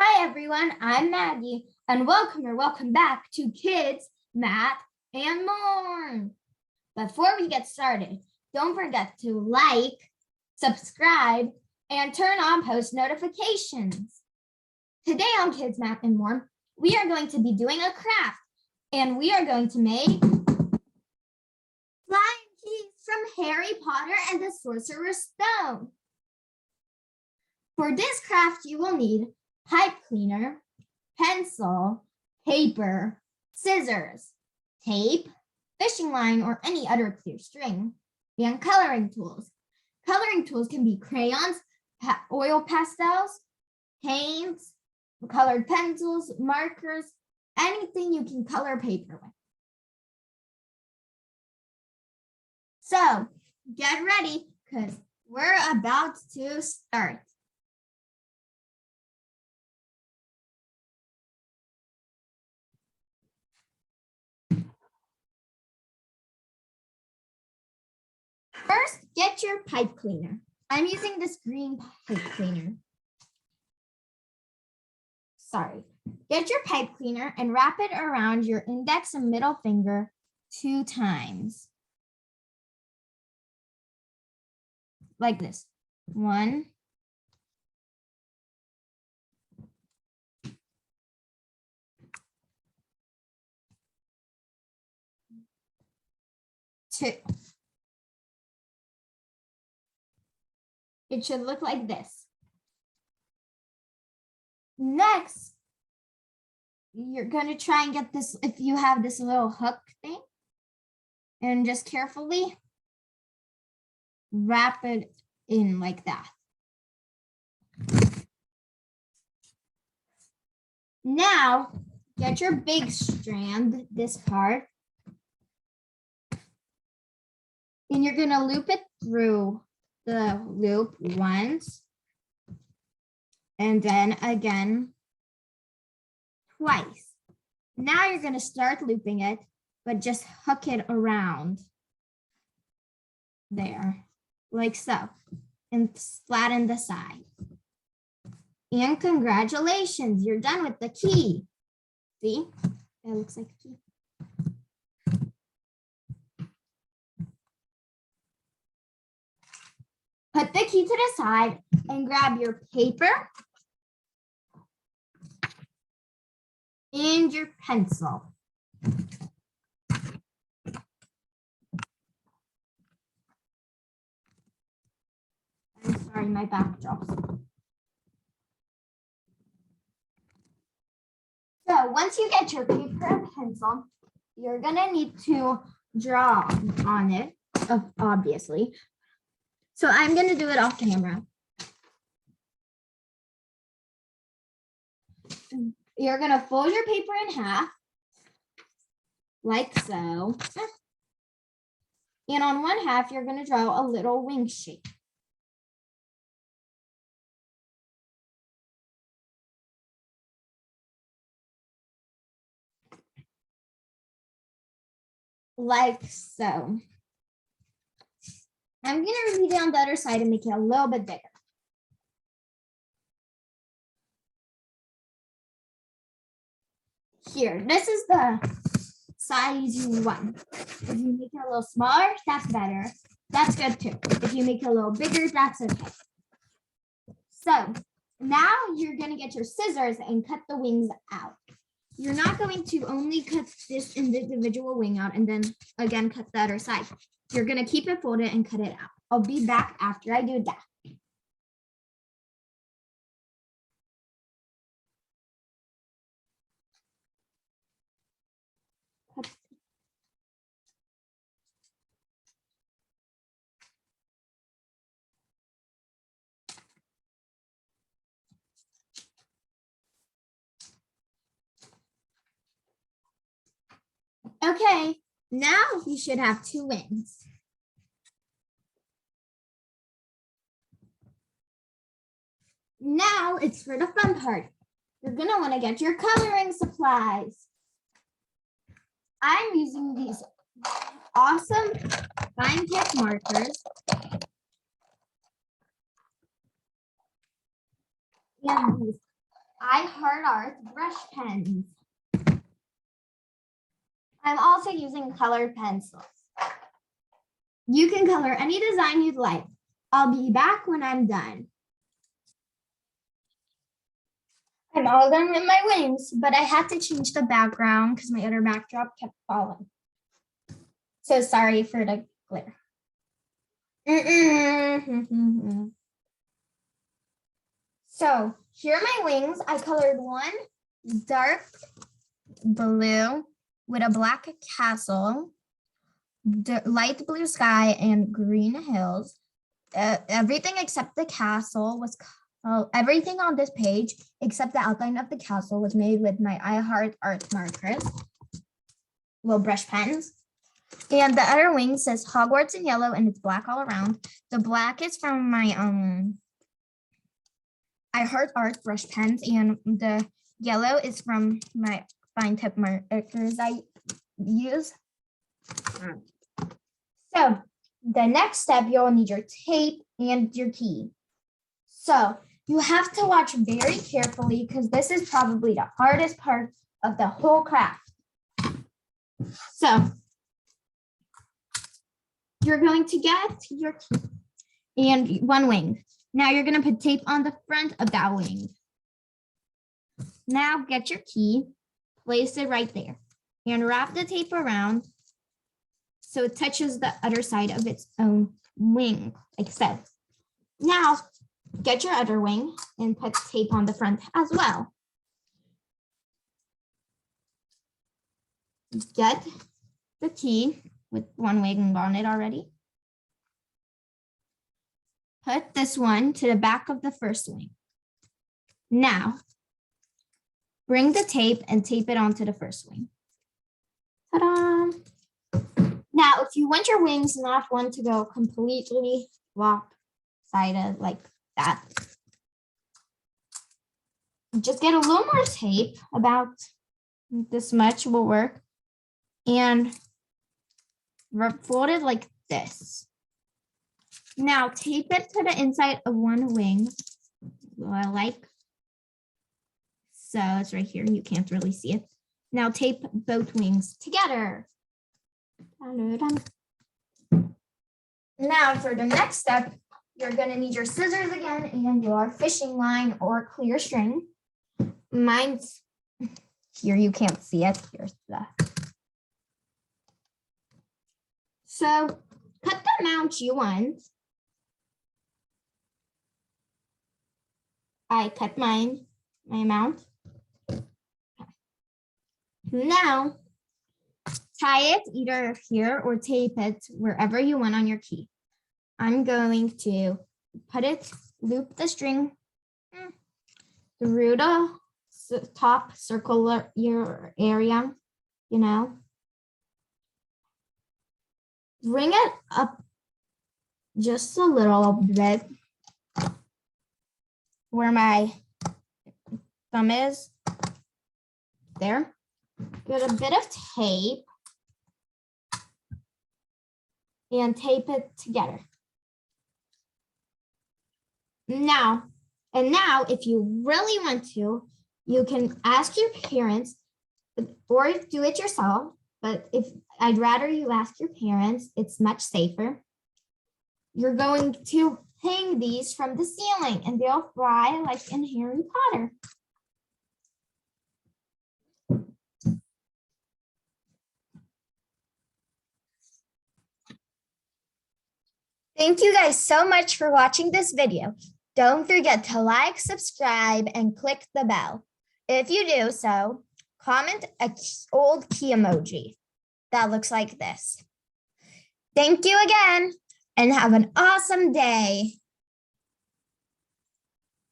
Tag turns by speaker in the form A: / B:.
A: Hi everyone, I'm Maggie and welcome back to Kids, Math, and More. Before we get started, don't forget to like, subscribe, and turn on post notifications. Today on Kids, Math, and More, we are going to be doing a craft and we are going to make flying keys from Harry Potter and the Sorcerer's Stone. For this craft, you will need pipe cleaner, pencil, paper, scissors, tape, fishing line, or any other clear string, and coloring tools. Coloring tools can be crayons, oil pastels, paints, colored pencils, markers, anything you can color paper with. So get ready because we're about to start. First, get your pipe cleaner. I'm using this green pipe cleaner. Sorry. Get your pipe cleaner and wrap it around your index and middle finger 2 times. Like this. 1, 2. It should look like this. Next, you're going to try and get this, if you have this little hook thing, and just carefully wrap it in like that. Now, get your big strand, this part, and you're going to loop it through the loop once, and then again twice. Now you're going to start looping it, but just hook it around there, like so, and flatten the side. And congratulations, you're done with the key. See, it looks like a key. Put the key to the side and grab your paper and your pencil. I'm sorry, my back drops. So once you get your paper and pencil, you're gonna need to draw on it, obviously. So I'm gonna do it off camera. You're gonna fold your paper in half, like so. And on one half, you're gonna draw a little wing shape. Like so. I'm gonna repeat it on the other side and make it a little bit bigger. Here, this is the size you want. If you make it a little smaller, that's better. That's good too. If you make it a little bigger, that's okay. So now you're gonna get your scissors and cut the wings out. You're not going to only cut this individual wing out and then again cut the other side. You're gonna keep it folded and cut it out. I'll be back after I do that. Okay, now you should have 2 wings. Now it's for the fun part. You're gonna want to get your coloring supplies. I'm using these awesome fine tip markers and these I Heart Art brush pens. I'm also using colored pencils. You can color any design you'd like. I'll be back when I'm done. I'm all done with my wings, but I had to change the background because my other backdrop kept falling. So sorry for the glare. So here are my wings. I colored one dark blue with a black castle, the light blue sky, and green hills. Everything except the castle was everything on this page except the outline of the castle was made with my I Heart Art markers, little brush pens. And the other wing says Hogwarts in yellow and it's black all around. The black is from my I Heart Art brush pens, and the yellow is from my fine tip markers I use. So the next step, you'll need your tape and your key. So you have to watch very carefully because this is probably the hardest part of the whole craft. So you're going to get your key and one wing. Now you're going to put tape on the front of that wing. Now get your key, place it right there, and wrap the tape around so it touches the other side of its own wing, like so. Now, get your other wing and put tape on the front as well. Get the key with one wing on it already. Put this one to the back of the first wing. Now, bring the tape and tape it onto the first wing. Ta-da! Now, if you want your wings not one to go completely lopsided like that, just get a little more tape, about this much will work, and fold it like this. Now, tape it to the inside of one wing, like so. It's right here. You can't really see it. Now, tape both wings together. Now for the next step, you're going to need your scissors again and your fishing line or clear string. Mine's here, you can't see it. Here's the. So cut the amount you want. I cut my amount. Now, tie it either here or tape it wherever you want on your key. I'm going to loop the string through the top circular area, Bring it up just a little bit where my thumb is. There. Get a bit of tape and tape it together. Now, if you really want to, you can ask your parents or do it yourself. But if I'd rather you ask your parents, it's much safer. You're going to hang these from the ceiling and they'll fly like in Harry Potter. Thank you guys so much for watching this video. Don't forget to like, subscribe, and click the bell. If you do so, comment an old key emoji that looks like this. Thank you again, and have an awesome day.